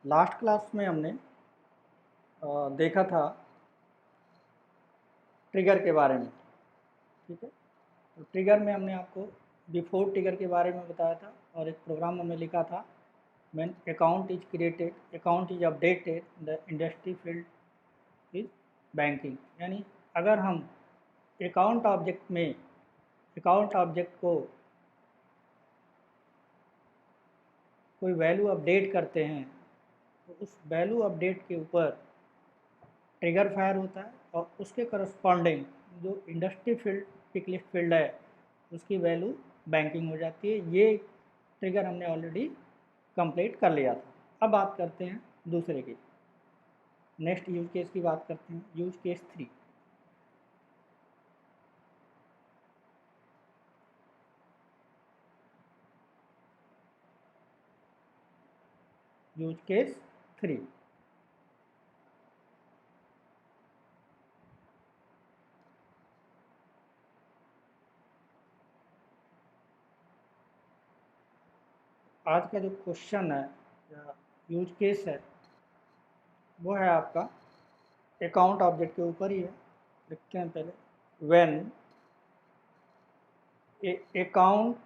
Last class में हमने देखा था ट्रिगर के बारे में। ठीक है, तो ट्रिगर में हमने आपको बिफोर ट्रिगर के बारे में बताया था और एक प्रोग्राम हमने लिखा था। When account is created, account is updated, the industry field is banking. यानी अगर हम अकाउंट ऑब्जेक्ट में अकाउंट ऑब्जेक्ट को कोई वैल्यू अपडेट करते हैं तो उस वैल्यू अपडेट के ऊपर ट्रिगर फायर होता है और उसके करस्पॉन्डिंग जो industry field pick list field है उसकी वैल्यू बैंकिंग हो जाती है। ये ट्रिगर हमने ऑलरेडी कंप्लीट कर लिया था। अब बात करते हैं दूसरे की, नेक्स्ट यूज केस की बात करते हैं, यूज केस 3। यूज केस 3, आज का जो क्वेश्चन है या यूज केस है वो है आपका अकाउंट ऑब्जेक्ट के ऊपर ही है। लिखते हैं पहले, when account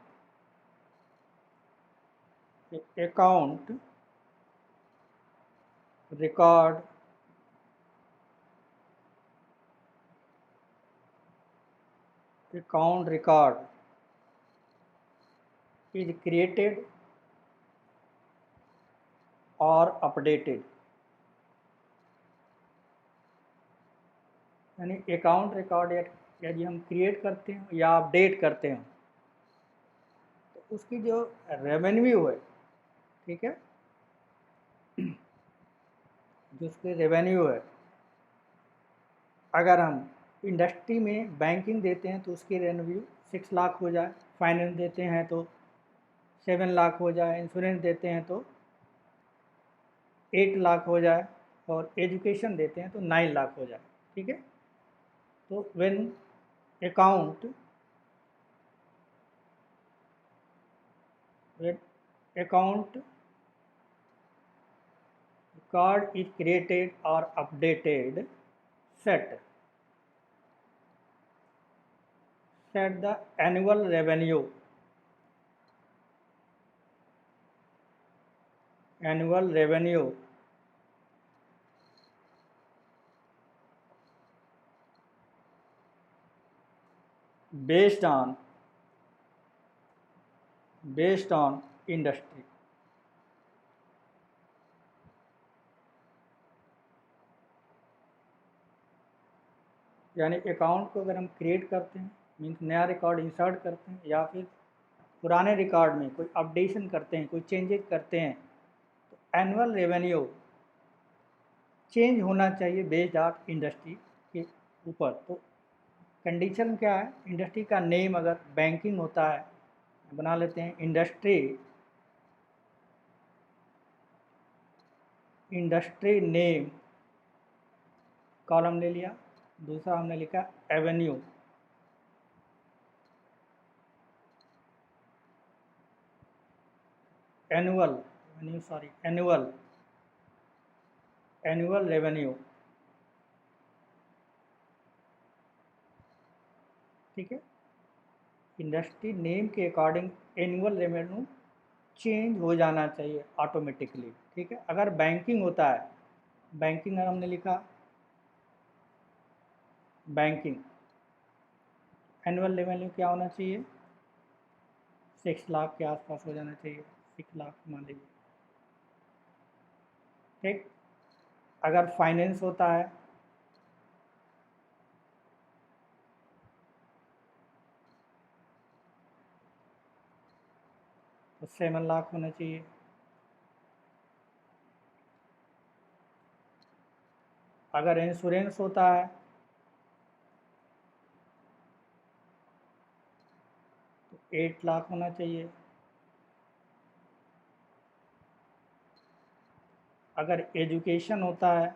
record account record is created or updated। यानी अकाउंट रिकॉर्ड यदि हम क्रिएट करते हैं या अपडेट करते हैं तो उसकी जो रेवेन्यू है, ठीक है, जो उसकी रेवेन्यू है, अगर हम इंडस्ट्री में बैंकिंग देते हैं तो उसकी रेवेन्यू 6 लाख हो जाए, फाइनेंस देते हैं तो 7 लाख हो जाए, इंश्योरेंस देते हैं तो 8 लाख हो जाए और एजुकेशन देते हैं तो 9 लाख हो जाए। ठीक है, तो when account account record is created or updated, set the annual revenue based on industry। यानी अकाउंट को अगर हम क्रिएट करते हैं, मीन्स नया रिकॉर्ड इंसर्ट करते हैं या फिर पुराने रिकॉर्ड में कोई अपडेशन करते हैं, कोई चेंजेस करते हैं, तो एनुअल रेवेन्यू चेंज होना चाहिए बेस्ड ऑन इंडस्ट्री के ऊपर। तो कंडीशन क्या है, इंडस्ट्री का नेम अगर बैंकिंग होता है, बना लेते हैं इंडस्ट्री नेम, कॉलम ले लिया। दूसरा हमने लिखा एवेन्यू, एनुअल रेवेन्यू। ठीक है, इंडस्ट्री नेम के अकॉर्डिंग एनुअल रेवेन्यू चेंज हो जाना चाहिए ऑटोमेटिकली। ठीक है, अगर बैंकिंग होता है, बैंकिंग अगर हमने लिखा बैंकिंग, एनुअल रेवेन्यू क्या होना चाहिए, 6 लाख के आसपास हो जाना चाहिए, 6 लाख मान लीजिए। ठीक, अगर फाइनेंस होता है तो 7 लाख होना चाहिए। अगर इंश्योरेंस होता है तो 8 लाख होना चाहिए। अगर एजुकेशन होता है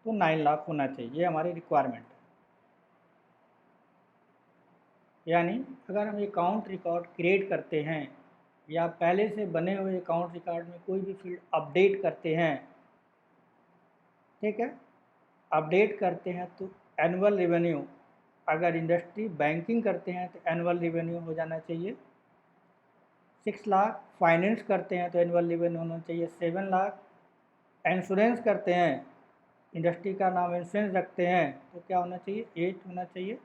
तो 9 लाख होना चाहिए। ये हमारी रिक्वायरमेंट है। यानी अगर हम अकाउंट रिकॉर्ड क्रिएट करते हैं या पहले से बने हुए अकाउंट रिकॉर्ड में कोई भी फील्ड अपडेट करते हैं, ठीक है, अपडेट करते हैं तो एनुअल रेवेन्यू, अगर इंडस्ट्री बैंकिंग करते हैं तो एनुअल रेवेन्यू हो जाना चाहिए 6 लाख, फाइनेंस करते हैं तो एनुअल रेवेन्यू होना चाहिए 7 लाख, इंश्योरेंस करते हैं, इंडस्ट्री का नाम इंश्योरेंस रखते हैं तो क्या होना चाहिए 8 होना चाहिए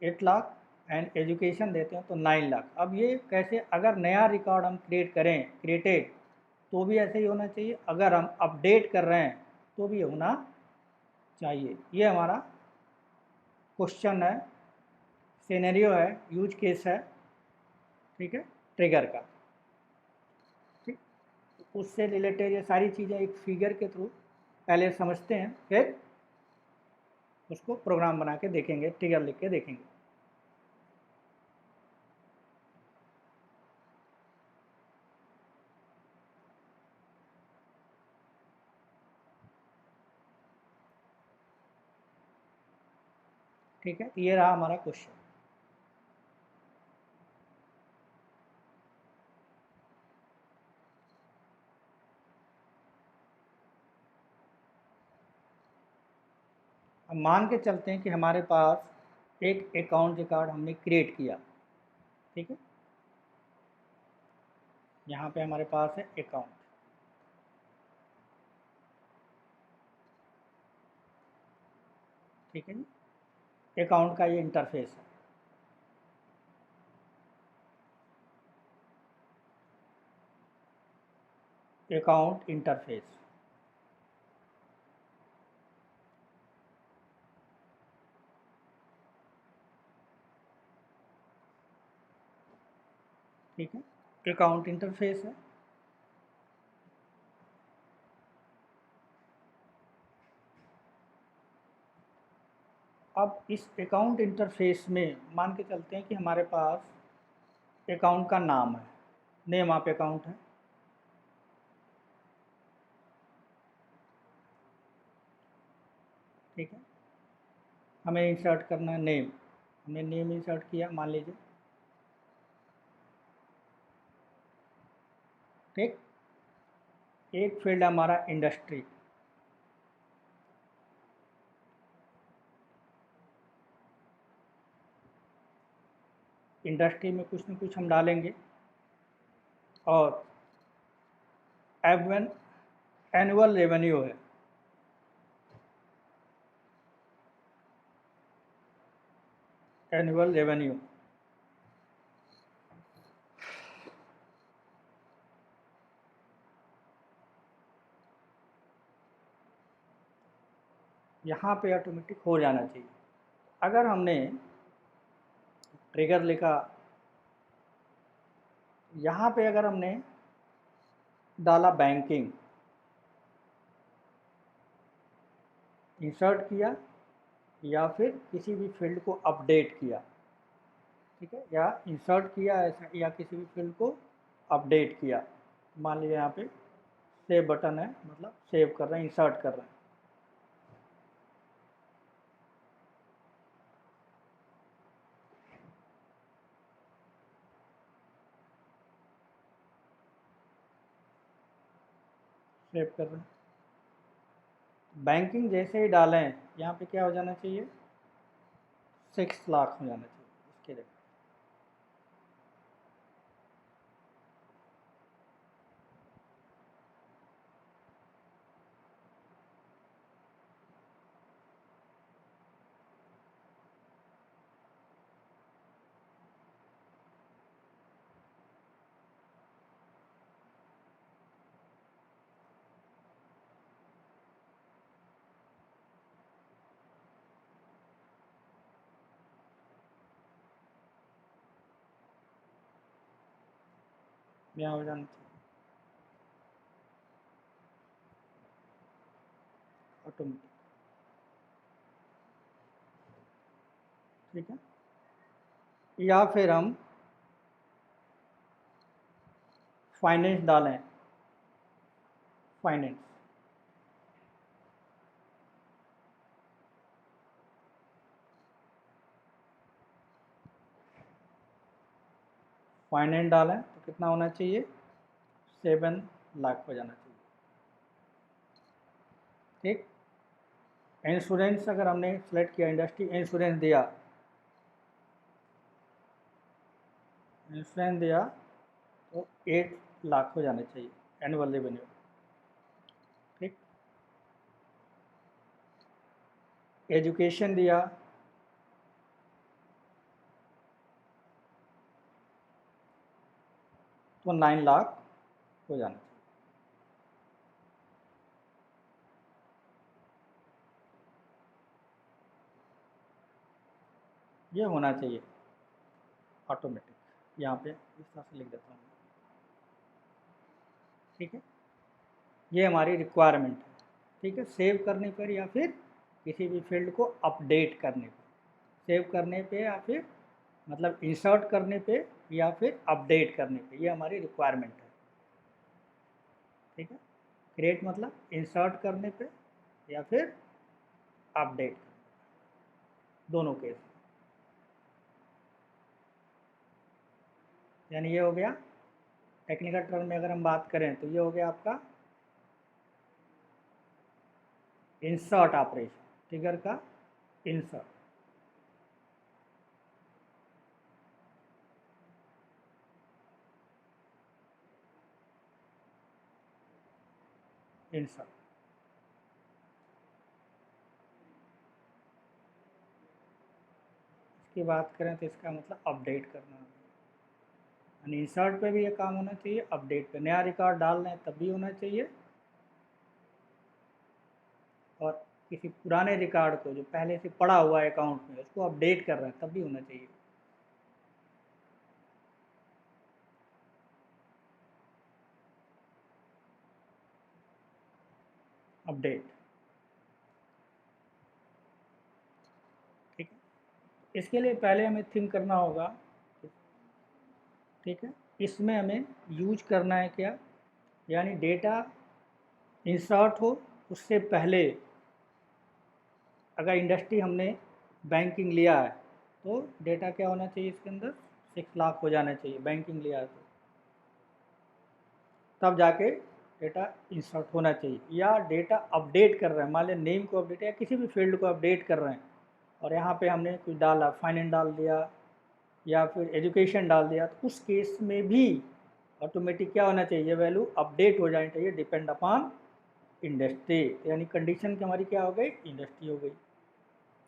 8 लाख, एंड एजुकेशन देते हैं तो 9 लाख। अब ये कैसे, अगर नया रिकॉर्ड हम क्रिएट करें, क्रिएटेड, तो भी ऐसे ही होना चाहिए, अगर हम अपडेट कर रहे हैं तो भी होना चाहिए। ये हमारा क्वेश्चन है, सिनेरियो है, यूज केस है, ठीक है, ट्रिगर का। ठीक, उससे रिलेटेड ये सारी चीज़ें एक फिगर के थ्रू पहले समझते हैं, फिर उसको प्रोग्राम बना के देखेंगे, ट्रिगर लिख के देखेंगे। ठीक है, तो ये रहा हमारा क्वेश्चन। अब मान के चलते हैं कि हमारे पास एक अकाउंट रिकॉर्ड हमने क्रिएट किया, ठीक है, यहाँ पे हमारे पास है अकाउंट, ठीक है जी, अकाउंट का ये इंटरफेस है, अकाउंट इंटरफेस। ठीक है, अकाउंट इंटरफेस है। अब इस अकाउंट इंटरफेस में मान के चलते हैं कि हमारे पास अकाउंट का नाम है, नेम ऑफ अकाउंट है, ठीक है, हमें इंसर्ट करना है नेम, हमने नेम इंसर्ट किया मान लीजिए, ठीक, एक फील्ड हमारा इंडस्ट्री, इंडस्ट्री में कुछ न कुछ हम डालेंगे, और एनुअल रेवेन्यू है, एनुअल रेवेन्यू, यहाँ पे ऑटोमेटिक हो जाना चाहिए। अगर हमने ट्रिगर लिखा, यहाँ पे अगर हमने डाला बैंकिंग, इंसर्ट किया, या फिर किसी भी फील्ड को अपडेट किया, ठीक है, या इंसर्ट किया ऐसा, या किसी भी फील्ड को अपडेट किया, मान लीजिए यहाँ पे सेव बटन है, मतलब सेव कर रहे हैं, इंसर्ट कर रहे हैं, सेव कर रहे हैं, बैंकिंग जैसे ही डालें यहाँ पे क्या हो जाना चाहिए 6 लाख हो जाना चाहिए इसके लिए। यहाँ हो जाना चाहिए ऑटोमेटिक, ठीक है, या फिर हम फाइनेंस डालें, फाइनेंस, फाइनेंस डालें तो कितना होना चाहिए, 7 लाख हो जाना चाहिए। ठीक, इंश्योरेंस अगर हमने सेलेक्ट किया, इंडस्ट्री इंश्योरेंस दिया, तो 8 लाख हो जाना चाहिए एनुअल रेवेन्यू। ठीक, एजुकेशन दिया, तो 9 लाख हो जाना चाहिए। ये होना चाहिए ऑटोमेटिक, यहाँ पे इस तरह से लिख देता हूँ। ठीक है, ये हमारी रिक्वायरमेंट है। ठीक है, सेव करने पर या फिर किसी भी फील्ड को अपडेट करने पर, सेव करने पे या फिर मतलब इंसर्ट करने पे या फिर अपडेट करने पे, ये हमारी रिक्वायरमेंट है। ठीक है, क्रिएट मतलब इंसर्ट करने पे या फिर अपडेट, दोनों केस। यानी ये हो गया टेक्निकल टर्म में अगर हम बात करें तो ये हो गया आपका इंसर्ट ऑपरेशन, ट्रिगर का इंसर्ट। इंसर्ट इसकी बात करें तो इसका मतलब अपडेट करना, यानी इंसर्ट पे भी ये काम होना चाहिए, अपडेट पे नया रिकॉर्ड डाल रहे हैं तब भी होना चाहिए, और किसी पुराने रिकॉर्ड को जो पहले से पड़ा हुआ है अकाउंट में उसको अपडेट कर रहे हैं तब भी होना चाहिए। अपडेट। ठीक है, इसके लिए पहले हमें थिंक करना होगा। ठीक है, इसमें हमें यूज करना है क्या, यानी डेटा इंसर्ट हो उससे पहले अगर इंडस्ट्री हमने बैंकिंग लिया है तो डेटा क्या होना चाहिए, इसके अंदर 6 लाख हो जाना चाहिए, बैंकिंग लिया है तो तब जाके डेटा इंसर्ट होना चाहिए। या डेटा अपडेट कर रहे हैं, मान लें नेम को अपडेट या किसी भी फील्ड को अपडेट कर रहे हैं और यहाँ पे हमने कुछ डाला, फाइनेंस डाल दिया या फिर एजुकेशन डाल दिया, तो उस केस में भी ऑटोमेटिक क्या होना चाहिए, वैल्यू अपडेट हो जानी चाहिए, डिपेंड अपॉन इंडस्ट्री। यानी कंडीशन की हमारी क्या हो गई, इंडस्ट्री हो गई।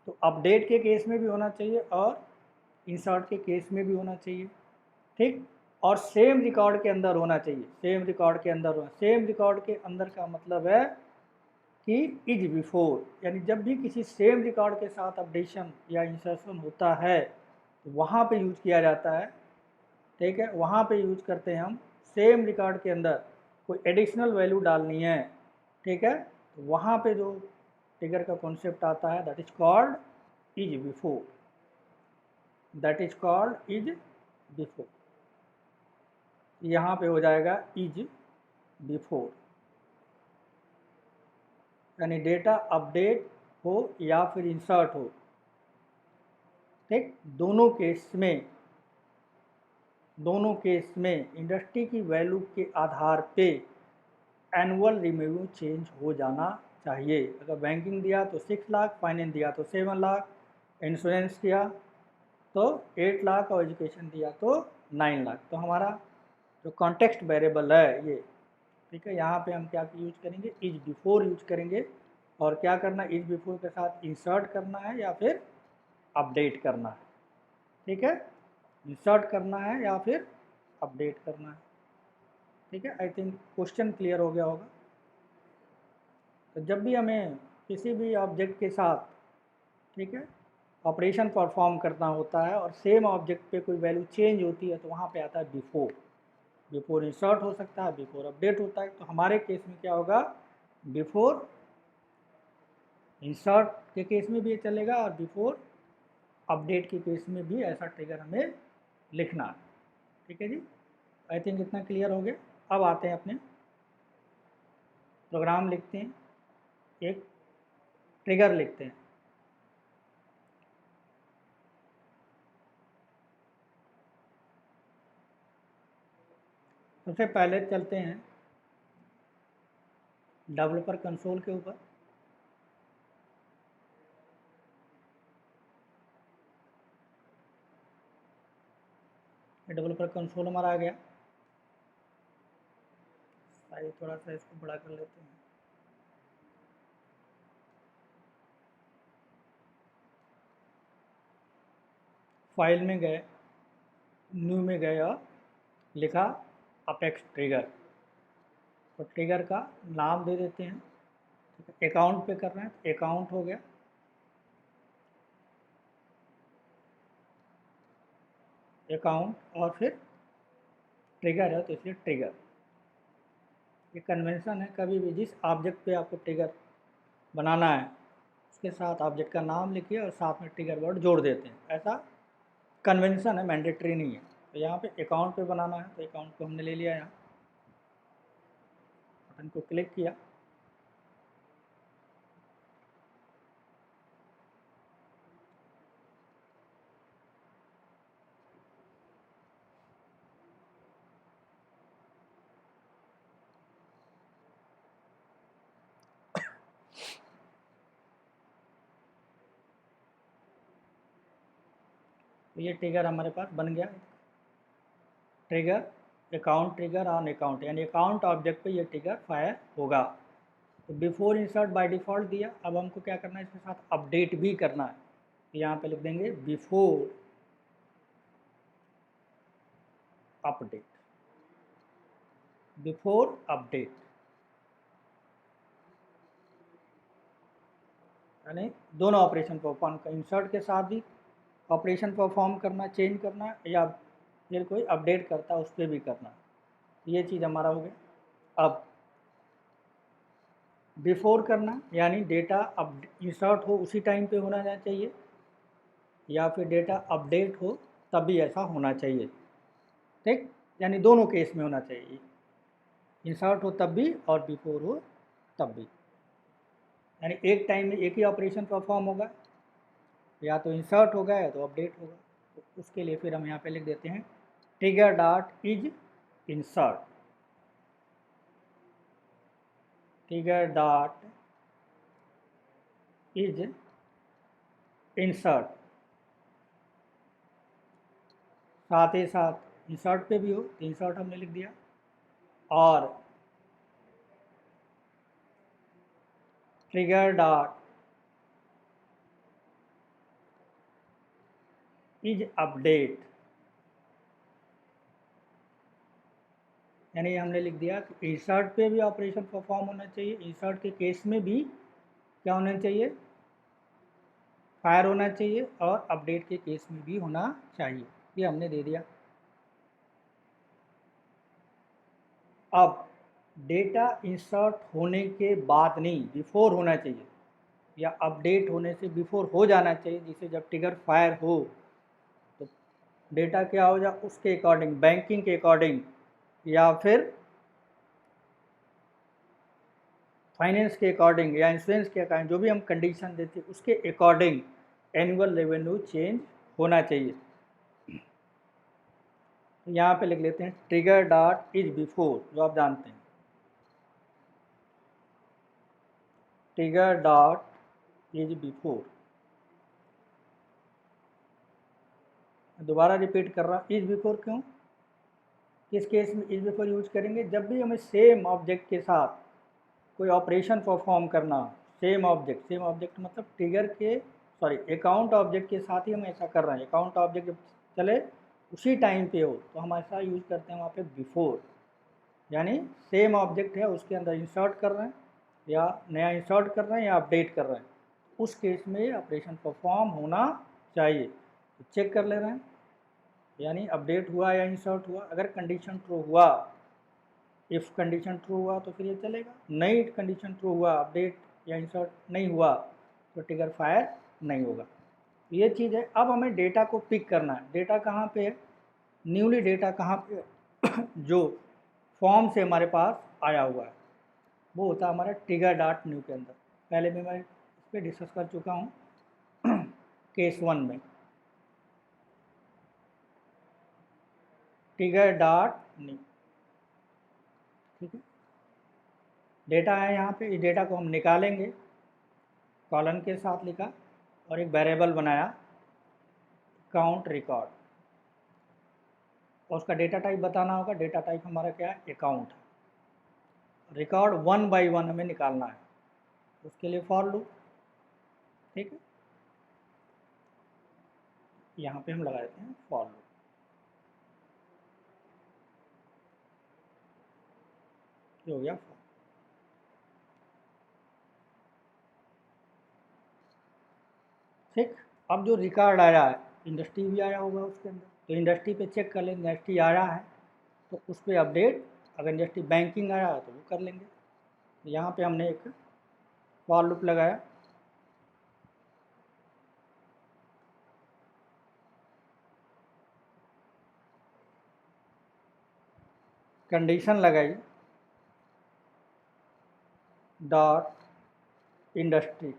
तो अपडेट के केस में भी होना चाहिए और इंसर्ट के केस में भी होना चाहिए। ठीक, और सेम रिकॉर्ड के अंदर होना चाहिए, सेम रिकॉर्ड के अंदर होना। सेम रिकॉर्ड के अंदर का मतलब है कि इज बिफोर, यानी जब भी किसी सेम रिकॉर्ड के साथ अपडेशन या इंसर्शन होता है तो वहाँ पे यूज किया जाता है। ठीक है, वहाँ पे यूज करते हैं हम सेम रिकॉर्ड के अंदर कोई एडिशनल वैल्यू डालनी है। ठीक है, तो वहाँ पे जो ट्रिगर का कॉन्सेप्ट आता है that is called is before, that is called is before. यहाँ पे हो जाएगा इज बिफोर, यानी डेटा अपडेट हो या फिर इंसर्ट हो। ठीक, दोनों केस में इंडस्ट्री की वैल्यू के आधार पे एनुअल रिवेन्यू चेंज हो जाना चाहिए। अगर बैंकिंग दिया तो 6 लाख, फाइनेंस दिया तो 7 लाख, इंश्योरेंस किया तो 8 लाख और एजुकेशन दिया तो 9 लाख। तो हमारा जो कॉन्टेक्स्ट वेरिएबल है ये, ठीक है, यहाँ पे हम क्या यूज करेंगे, इज बिफोर यूज करेंगे। और क्या करना, इज बिफोर के साथ इंसर्ट करना है या फिर अपडेट करना है। ठीक है, इंसर्ट करना है या फिर अपडेट करना है। ठीक है, आई थिंक क्वेश्चन क्लियर हो गया होगा। तो जब भी हमें किसी भी ऑब्जेक्ट के साथ, ठीक है, ऑपरेशन परफॉर्म करना होता है और सेम ऑब्जेक्ट पे कोई वैल्यू चेंज होती है तो वहाँ पे आता है बिफोर। बिफोर इंसर्ट हो सकता है, बिफोर अपडेट होता है। तो हमारे केस में क्या होगा, बिफोर इंसर्ट के केस में भी ये चलेगा और बिफोर अपडेट के केस में भी ऐसा ट्रिगर हमें लिखना है। ठीक है जी, आई थिंक इतना क्लियर हो गया। अब आते हैं अपने प्रोग्राम लिखते हैं, एक ट्रिगर लिखते हैं। सबसे पहले चलते हैं डेवलपर कंसोल के ऊपर। डेवलपर कंसोल हमारा आ गया। साइज थोड़ा सा इसको बड़ा कर लेते हैं। फाइल में गए, न्यू में गए और लिखा अपेक्स ट्रिगर। तो ट्रिगर का नाम दे देते हैं। अकाउंट पे करना है तो अकाउंट हो गया। अकाउंट और फिर ट्रिगर है तो इसलिए ट्रिगर। ये कन्वेंशन है, कभी भी जिस ऑब्जेक्ट पे आपको ट्रिगर बनाना है उसके साथ ऑब्जेक्ट का नाम लिखिए और साथ में ट्रिगर वर्ड जोड़ देते हैं। ऐसा कन्वेंशन है, मैंडेटरी नहीं है। तो यहाँ पे अकाउंट पे बनाना है तो अकाउंट को हमने ले लिया। यहाँ बटन को क्लिक किया। तो ये ट्रिगर हमारे पास बन गया। Trigger account trigger on account, यानी अकाउंट ऑब्जेक्ट पे ये ट्रिगर फायर होगा। तो बिफोर इंसर्ट बाय डिफ़ॉल्ट दिया। अब हमको क्या करना है, इसके साथ अपडेट भी करना है। तो यहाँ पे लिख देंगे बिफोर अपडेट। बिफोर अपडेट यानी दोनों ऑपरेशन परफॉर्म कर, इंसर्ट के साथ भी ऑपरेशन परफॉर्म करना, चेंज करना, या फिर कोई अपडेट करता है उस पर भी करना। ये चीज़ हमारा हो गया। अब बिफोर करना यानी डेटा अब इंसर्ट हो उसी टाइम पे होना चाहिए, या फिर डेटा अपडेट हो तब भी ऐसा होना चाहिए। ठीक, यानी दोनों केस में होना चाहिए, इंसर्ट हो तब भी और बिफोर हो तब भी। यानी एक टाइम में एक ही ऑपरेशन परफॉर्म होगा, या तो इंसर्ट होगा या तो अपडेट होगा। तो उसके लिए फिर हम यहाँ पे लिख देते हैं trigger dot is insert. Trigger dot is insert, साथ ही साथ इंसर्ट पे भी हो तो इंसर्ट हमने लिख दिया, और ट्रिगर डॉट इज अपडेट, यानी हमने लिख दिया कि इंसर्ट पे भी ऑपरेशन परफॉर्म होना चाहिए, इंसर्ट के केस में भी क्या होना चाहिए, फायर होना चाहिए, और अपडेट के केस में भी होना चाहिए। ये हमने दे दिया। अब डेटा इंसर्ट होने के बाद नहीं, बिफोर होना चाहिए, या अपडेट होने से बिफोर हो जाना चाहिए, जिसे जब ट्रिगर फायर हो तो डेटा क्या हो जाए उसके अकॉर्डिंग, बैंकिंग के अकॉर्डिंग या फिर फाइनेंस के अकॉर्डिंग या इंश्योरेंस के अकॉर्डिंग, जो भी हम कंडीशन देते हैं उसके अकॉर्डिंग एनुअल रेवेन्यू चेंज होना चाहिए। तो यहाँ पे लिख लेते हैं ट्रिगर डॉट इज बिफोर, जो आप जानते हैं, ट्रिगर डॉट इज बिफोर। दोबारा रिपीट कर रहा हूँ, इज बिफोर क्यों, किस केस में इज बिफोर यूज करेंगे, जब भी हमें सेम ऑब्जेक्ट के साथ कोई ऑपरेशन परफॉर्म करना, सेम ऑब्जेक्ट मतलब ट्रिगर के सॉरी अकाउंट ऑब्जेक्ट के साथ ही हम ऐसा कर रहे हैं, अकाउंट ऑब्जेक्ट जब चले उसी टाइम पे हो तो हम ऐसा यूज़ करते हैं वहाँ पे बिफोर। यानी सेम ऑब्जेक्ट है उसके अंदर इंसर्ट कर रहे हैं, या नया इंसर्ट कर रहे हैं, या अपडेट कर रहे हैं, उस केस में ऑपरेशन परफॉर्म होना चाहिए। तो चेक कर ले रहे हैं, यानी अपडेट हुआ या इंसर्ट हुआ। अगर कंडीशन ट्रू हुआ, इफ़ कंडीशन ट्रू हुआ तो फिर ये चलेगा, नहीं कंडीशन ट्रू हुआ, अपडेट या इंसर्ट नहीं हुआ तो ट्रिगर फायर नहीं होगा। ये चीज़ है। अब हमें डेटा को पिक करना है। डेटा कहाँ पे है, न्यूली डेटा कहाँ पे है जो फॉर्म से हमारे पास आया हुआ है, वो होता है हमारा ट्रिगर डॉट न्यू के अंदर। पहले भी मैं इस पर डिस्कस कर चुका हूँ केस 1 में। ट्रिगर डॉट न्यू, ठीक है, डेटा है यहाँ पे, इस डेटा को हम निकालेंगे, कॉलन के साथ लिखा और एक वेरिएबल बनाया काउंट रिकॉर्ड, और उसका डेटा टाइप बताना होगा। डेटा टाइप हमारा क्या है, अकाउंट। रिकॉर्ड 1 बाई 1 हमें निकालना है, उसके लिए फॉर लूप। ठीक है, यहाँ पे हम लगा देते हैं फॉर लूप। ये हो गया for। ठीक, अब जो रिकॉर्ड आया है, इंडस्ट्री भी आया होगा उसके अंदर, तो इंडस्ट्री पे चेक कर लेंगे, इंडस्ट्री आया है तो उस पर अपडेट, अगर इंडस्ट्री बैंकिंग आया है तो वो कर लेंगे। यहाँ पे हमने एक फॉर लूप लगाया, कंडीशन लगाई dot industry,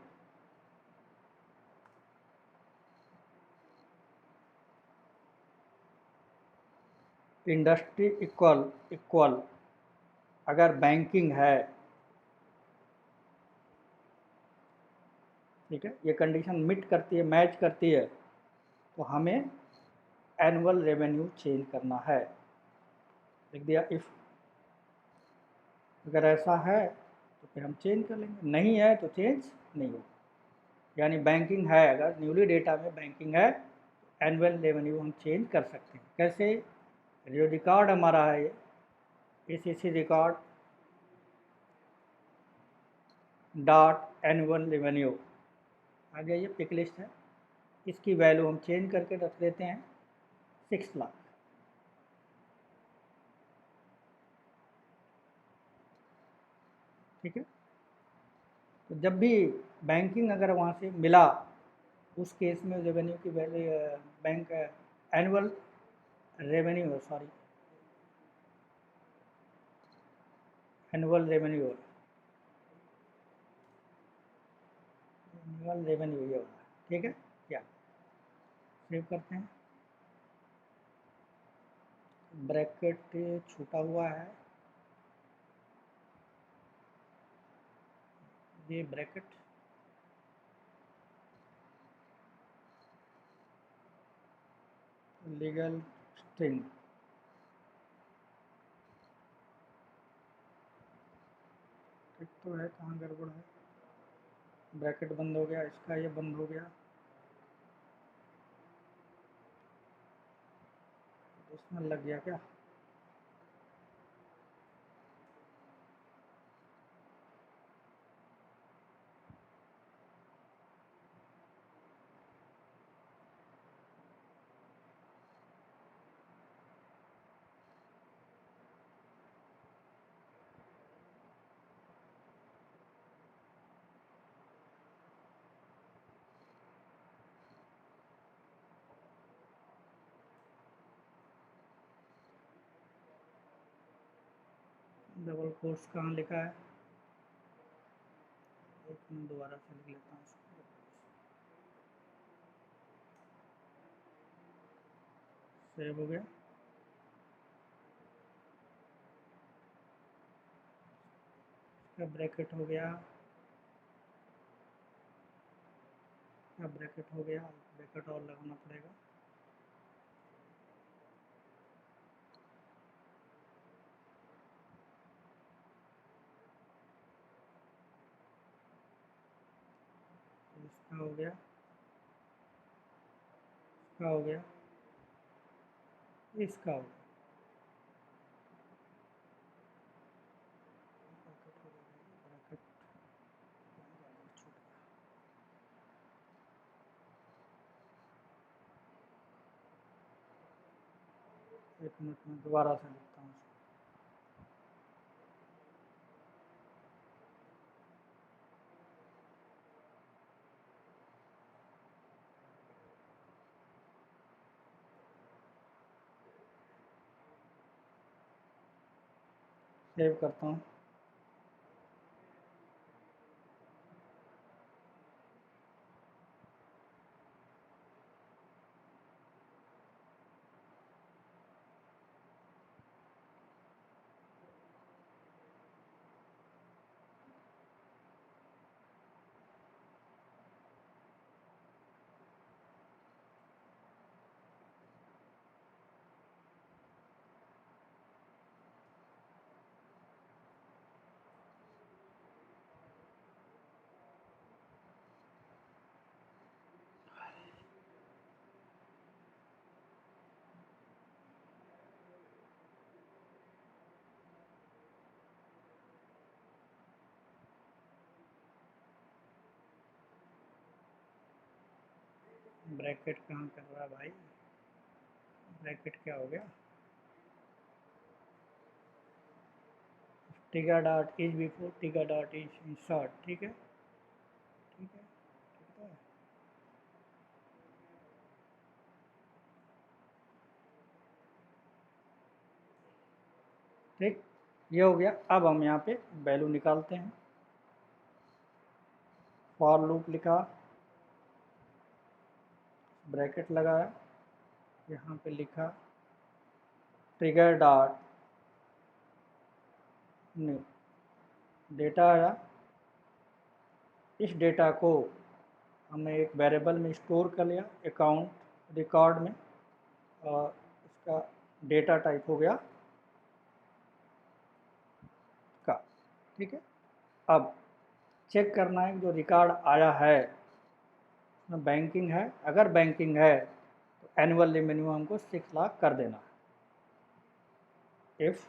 industry equal equal अगर बैंकिंग है, ठीक है, ये कंडीशन मिट करती है, मैच करती है, तो हमें एनुअल रेवेन्यू चेंज करना है। लिख दिया इफ़, अगर ऐसा है तो फिर हम चेंज कर लेंगे, नहीं है तो चेंज नहीं होगा। यानी बैंकिंग है, अगर न्यूली डेटा में बैंकिंग है तो एनुअल रेवेन्यू हम चेंज कर सकते हैं। कैसे, जो रिकॉर्ड हमारा है ये ACC record dot annual revenue, आगे ये पिक लिस्ट है, इसकी वैल्यू हम चेंज करके रख देते हैं 6 लाख। ठीक है, तो जब भी बैंकिंग अगर वहाँ से मिला, उस केस में रेवेन्यू की value bank annual revenue, sorry annual revenue, annual revenue ये होगा। ठीक है, क्या सेव करते हैं, ब्रैकेट छूटा हुआ है, ये ब्रैकेट लीगल स्ट्रिंग, ठीक तो है, कहाँ गड़बड़ है, ब्रैकेट बंद हो गया, इसका ये बंद हो गया, इसमें लग गया क्या, डबल कोर्स कहाँ लिखा है, एक मिनट दोबारा से लिख लेता हूँ इसको। सेव हो गया, इसका ब्रैकेट हो गया, इसका ब्रैकेट हो गया, ब्रैकेट और लगाना पड़ेगा, इसका हो गया, इसका हो गया, इसका हो गया, ब्रैकेट छूट गया, एक मिनट में दोबारा से लिखता हूँ इसको। सेव करता हूँ, ब्रैकेट कहाँ कर रहा है भाई, ब्रैकेट क्या हो गया, टिगा डॉट इज बिफोर टिगा डॉट इज इंसर्ट, ठीक है, ठीक है, ठीक है। ठीक, ये हो गया। अब हम यहाँ पे वैल्यू निकालते हैं। फॉर लूप लिखा, ब्रैकेट लगाया, यहाँ पे लिखा ट्रिगर डॉट न्यू, डेटा आया। इस डेटा को हमने एक वेरिएबल में स्टोर कर लिया अकाउंट रिकॉर्ड में, और इसका डेटा टाइप हो गया का, ठीक है। अब चेक करना है जो रिकॉर्ड आया है उसमें बैंकिंग है, अगर बैंकिंग है तो एनुअल रेवेन्यू हमको 6 लाख कर देना है। If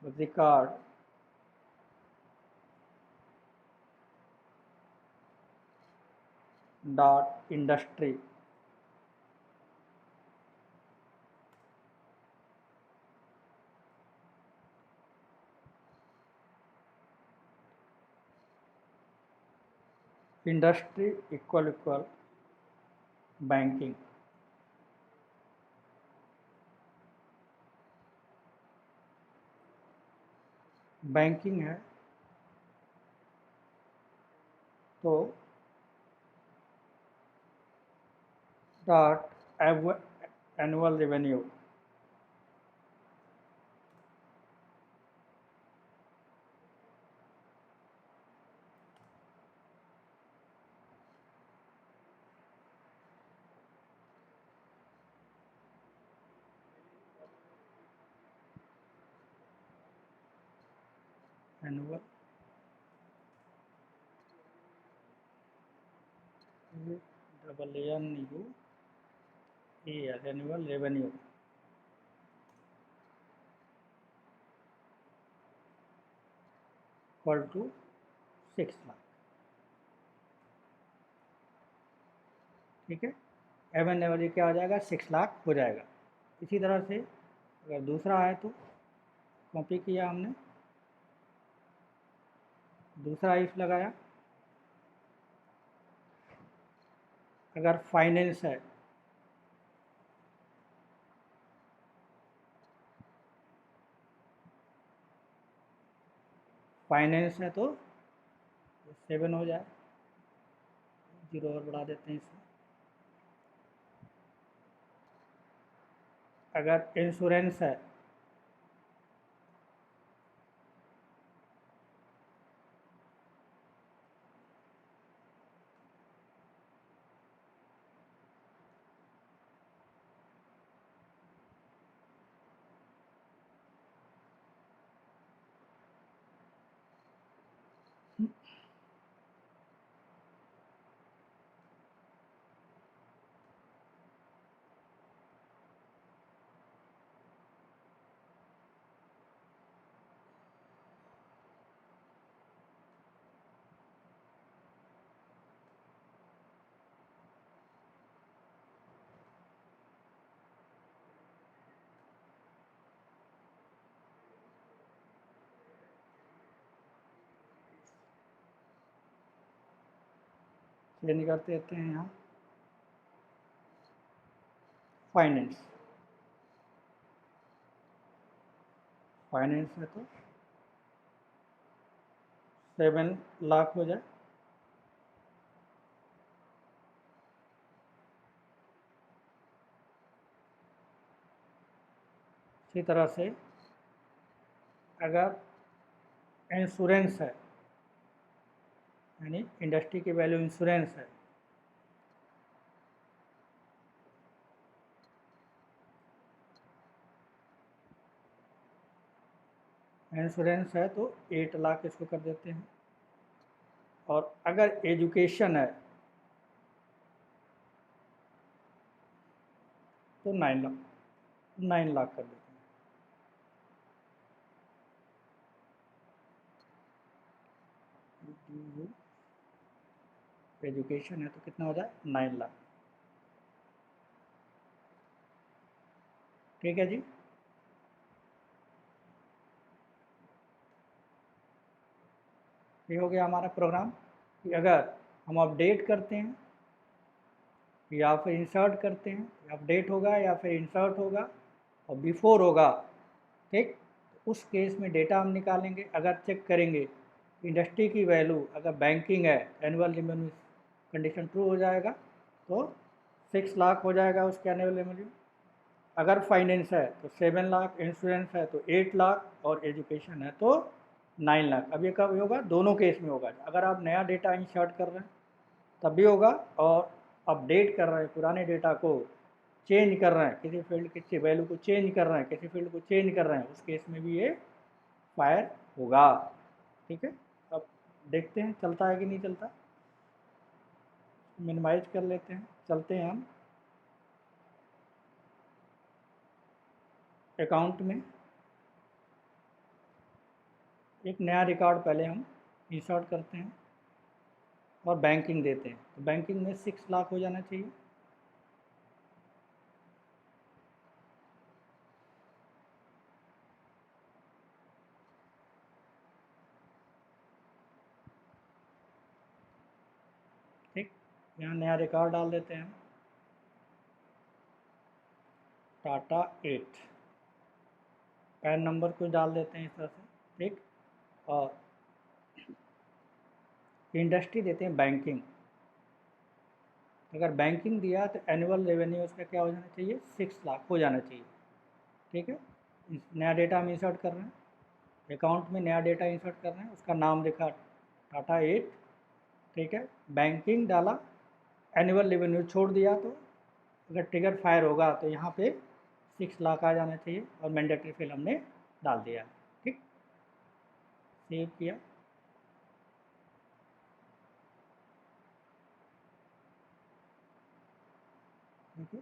record dot industry industry equal equal banking, banking है तो dot annual revenue, annual double N U A L, annual revenue equal to 6 lakh, ठीक है। एवन एवरेज क्या हो जाएगा, 6 लाख हो जाएगा। इसी तरह से अगर दूसरा है तो कॉपी किया हमने, दूसरा इफ लगाया, अगर फाइनेंस है तो 7 हो जाए, 0 और बढ़ा देते हैं इसमें। अगर इंश्योरेंस है ये निकालते रहते हैं यहाँ। फाइनेंस, फाइनेंस है तो 7 लाख हो जाए, इसी तरह से अगर इंश्योरेंस है, यानी इंडस्ट्री की वैल्यू इंश्योरेंस है, इंश्योरेंस है तो 8 लाख इसको कर देते हैं। और अगर एजुकेशन है तो 9 लाख, 9 लाख कर देते हैं। एजुकेशन है तो कितना हो जाए 9 लाख। ठीक है जी। ये हो गया हमारा प्रोग्राम कि अगर हम अपडेट करते हैं या फिर इंसर्ट करते हैं, अपडेट होगा या फिर इंसर्ट होगा और बिफोर होगा, ठीक, तो उस केस में डेटा हम निकालेंगे। अगर चेक करेंगे इंडस्ट्री की वैल्यू अगर बैंकिंग है, एनुअल रेवेन्यू कंडीशन ट्रू हो जाएगा तो 6 लाख हो जाएगा उसके एनुअल रेवेन्यू। अगर फाइनेंस है तो 7 लाख, इंश्योरेंस है तो 8 लाख और एजुकेशन है तो 9 लाख। अब ये कब होगा? दोनों केस में होगा। अगर आप नया डेटा इंसर्ट कर रहे हैं तब भी होगा, और अपडेट कर रहे हैं पुराने डेटा को, चेंज कर रहे हैं किसी फील्ड की वैल्यू को चेंज कर रहे हैं, किसी फील्ड को चेंज कर रहे हैं, उस केस में भी ये फायर होगा। ठीक है, अब देखते हैं चलता है कि नहीं चलता। मिनिमाइज कर लेते हैं, चलते हैं हम अकाउंट में। एक नया रिकॉर्ड पहले हम इंसर्ट करते हैं और बैंकिंग देते हैं। तो बैंकिंग में 6 लाख हो जाना चाहिए। ठीक, यहाँ नया रिकॉर्ड डाल देते हैं, टाटा 8, पैन नंबर कुछ डाल देते हैं इस तरह से। ठीक, और इंडस्ट्री देते हैं बैंकिंग। अगर बैंकिंग दिया तो एनुअल रेवेन्यू उसका क्या हो जाना चाहिए? 6 लाख हो जाना चाहिए। ठीक है, नया डेटा हम इंसर्ट कर रहे हैं, अकाउंट में नया डेटा इंसर्ट कर रहे हैं, उसका नाम लिखा टाटा 8। ठीक है, बैंकिंग डाला, एनुअल रेवेन्यू छोड़ दिया, तो अगर ट्रिगर फायर होगा तो यहाँ पे 6 लाख आ जाना चाहिए और मैंडेटरी फिल हमने डाल दिया। ठीक, सेव किया। ठीक है,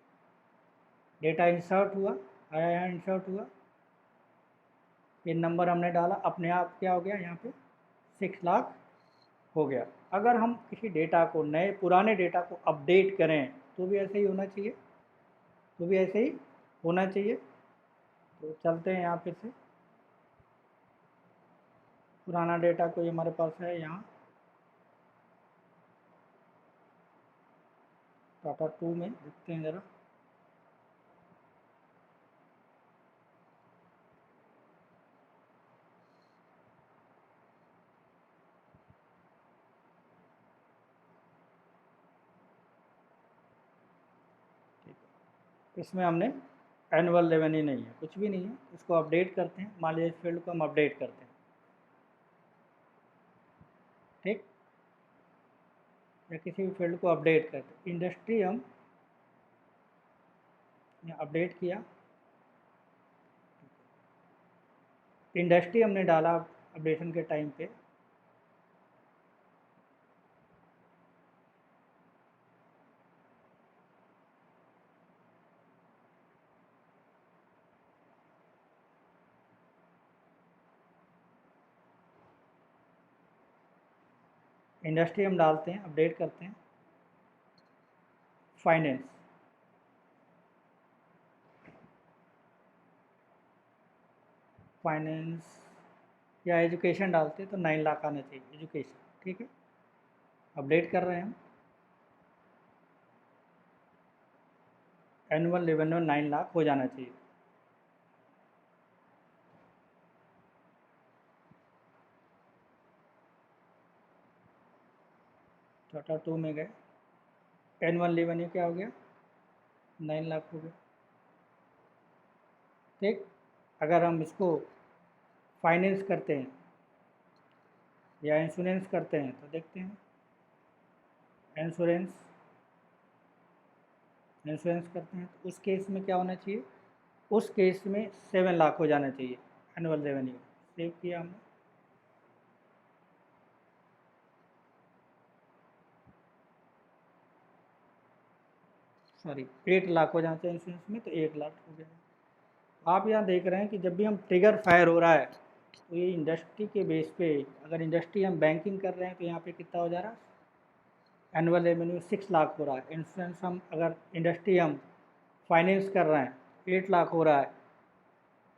डेटा इंसर्ट हुआ, आया यहाँ इंसर्ट हुआ, पिन नंबर हमने डाला, अपने आप क्या हो गया यहाँ पे 6 लाख हो गया। अगर हम किसी डेटा को, नए पुराने डेटा को अपडेट करें तो भी ऐसे ही होना चाहिए, तो भी ऐसे ही होना चाहिए। तो चलते हैं यहाँ फिर से, पुराना डेटा कोई हमारे पास है यहाँ टाटा 2 में, देखते हैं ज़रा। इसमें हमने एनुअल रेवेन्यू नहीं है, कुछ भी नहीं है, इसको अपडेट करते हैं। मान लीजिए इस फील्ड को हम अपडेट करते हैं। ठीक, या किसी भी फील्ड को अपडेट करते हैं, इंडस्ट्री हम अपडेट किया, इंडस्ट्री हमने डाला अपडेशन के टाइम पे, इंडस्ट्री हम डालते हैं, अपडेट करते हैं, फाइनेंस, फाइनेंस या एजुकेशन डालते हैं तो 9 लाख आना चाहिए एजुकेशन। ठीक है, अपडेट कर रहे हैं हम, एनुअल रेवेन्यू 9 लाख हो जाना चाहिए। टाटा 2 में गए, एनुअल रेवेन्यू क्या हो गया? 9 लाख हो गया। ठीक, अगर हम इसको फाइनेंस करते हैं या इंश्योरेंस करते हैं तो देखते हैं, इंश्योरेंस करते हैं तो उस केस में क्या होना चाहिए? उस केस में 7 लाख हो जाना चाहिए एनुअल रेवेन्यू। सेव किया हमने, सॉरी 8 लाख हो जाना चाहिए इंश्योरेंस में, तो 8 लाख हो गया। आप यहाँ देख रहे हैं कि जब भी हम ट्रिगर फायर हो रहा है तो ये इंडस्ट्री के बेस पे, अगर इंडस्ट्री हम बैंकिंग कर रहे हैं तो यहाँ पे कितना हो जा रहा है? एनुअल रेवेन्यू 6 लाख हो रहा है। इंश्योरेंस हम अगर इंडस्ट्री हम फाइनेंस कर रहे हैं 8 लाख हो रहा है,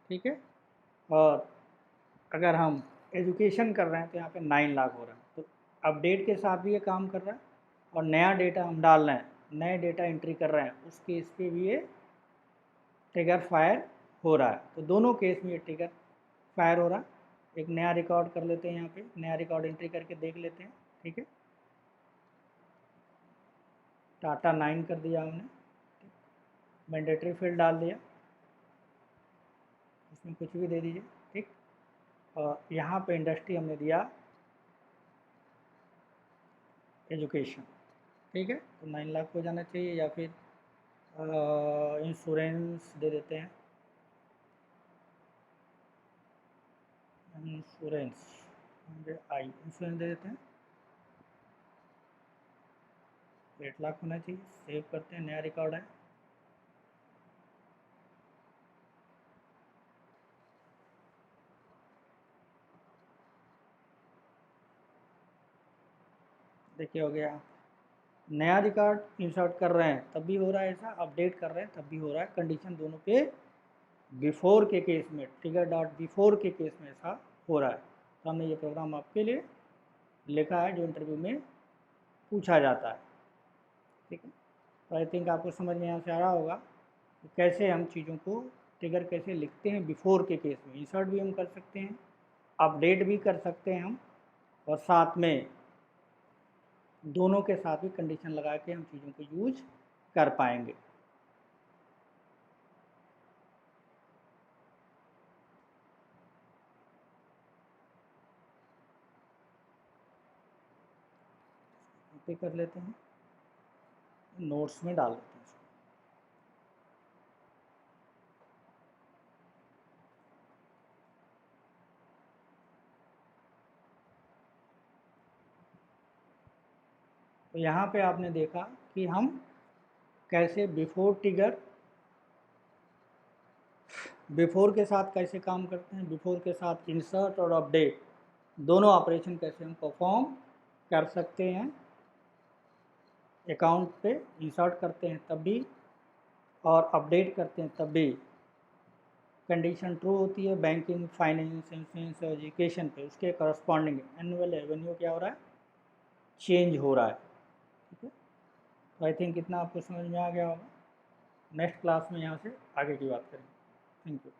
ठीक है। और अगर हम एजुकेशन कर रहे हैं तो यहाँ पे 9 लाख हो रहा है। तो अपडेट के साथ भी ये काम कर रहा है और नया डेटा हम डाल रहे हैं, नए डेटा एंट्री कर रहे हैं, उस केस पे भी ये ट्रिगर फायर हो रहा है। तो दोनों केस में ये ट्रिगर फायर हो रहा है। एक नया रिकॉर्ड कर लेते हैं, यहाँ पे नया रिकॉर्ड एंट्री करके देख लेते हैं, ठीक है। टाटा 9 कर दिया हमने, मैंडेटरी फील्ड डाल दिया, इसमें कुछ भी दे दीजिए, ठीक। और यहाँ पे इंडस्ट्री हमने दिया एजुकेशन, ठीक है। तो 9 लाख हो जाना चाहिए, या फिर इंश्योरेंस दे देते हैं, इंश्योरेंस इंश्योरेंस दे देते हैं, 8 लाख होना चाहिए। सेव करते हैं, नया रिकॉर्ड है। देखिए हो गया, नया रिकॉर्ड इंसर्ट कर रहे हैं तब भी हो रहा है ऐसा, अपडेट कर रहे हैं तब भी हो रहा है। कंडीशन दोनों पे बिफोर के केस में, ट्रिगर डॉट बिफोर के केस में ऐसा हो रहा है। तो हमने ये प्रोग्राम आपके लिए लिखा है जो इंटरव्यू में पूछा जाता है, ठीक है। तो आई थिंक आपको समझ में यहाँ से आ रहा होगा कि कैसे हम चीज़ों को ट्रिगर कैसे लिखते हैं बिफोर के केस में। इंसर्ट भी हम कर सकते हैं, अपडेट भी कर सकते हैं हम, और साथ में दोनों के साथ भी कंडीशन लगा के हम चीज़ों को यूज कर पाएंगे। कॉपी कर लेते हैं, नोट्स में डाल देते हैं इसको। तो यहाँ पे आपने देखा कि हम कैसे बिफोर के साथ कैसे काम करते हैं, बिफोर के साथ इंसर्ट और अपडेट दोनों ऑपरेशन कैसे हम परफॉर्म कर सकते हैं। अकाउंट पे इंसर्ट करते हैं तब भी और अपडेट करते हैं तब भी कंडीशन ट्रू होती है। बैंकिंग, फाइनेंस, इंश्योरेंस और एजुकेशन पे उसके करस्पॉन्डिंग एनुअल रेवेन्यू क्या हो रहा है, चेंज हो रहा है, ठीक है। तो आई थिंक इतना आपको समझ में आ गया होगा। नेक्स्ट क्लास में यहाँ से आगे की बात करेंगे। Thank you.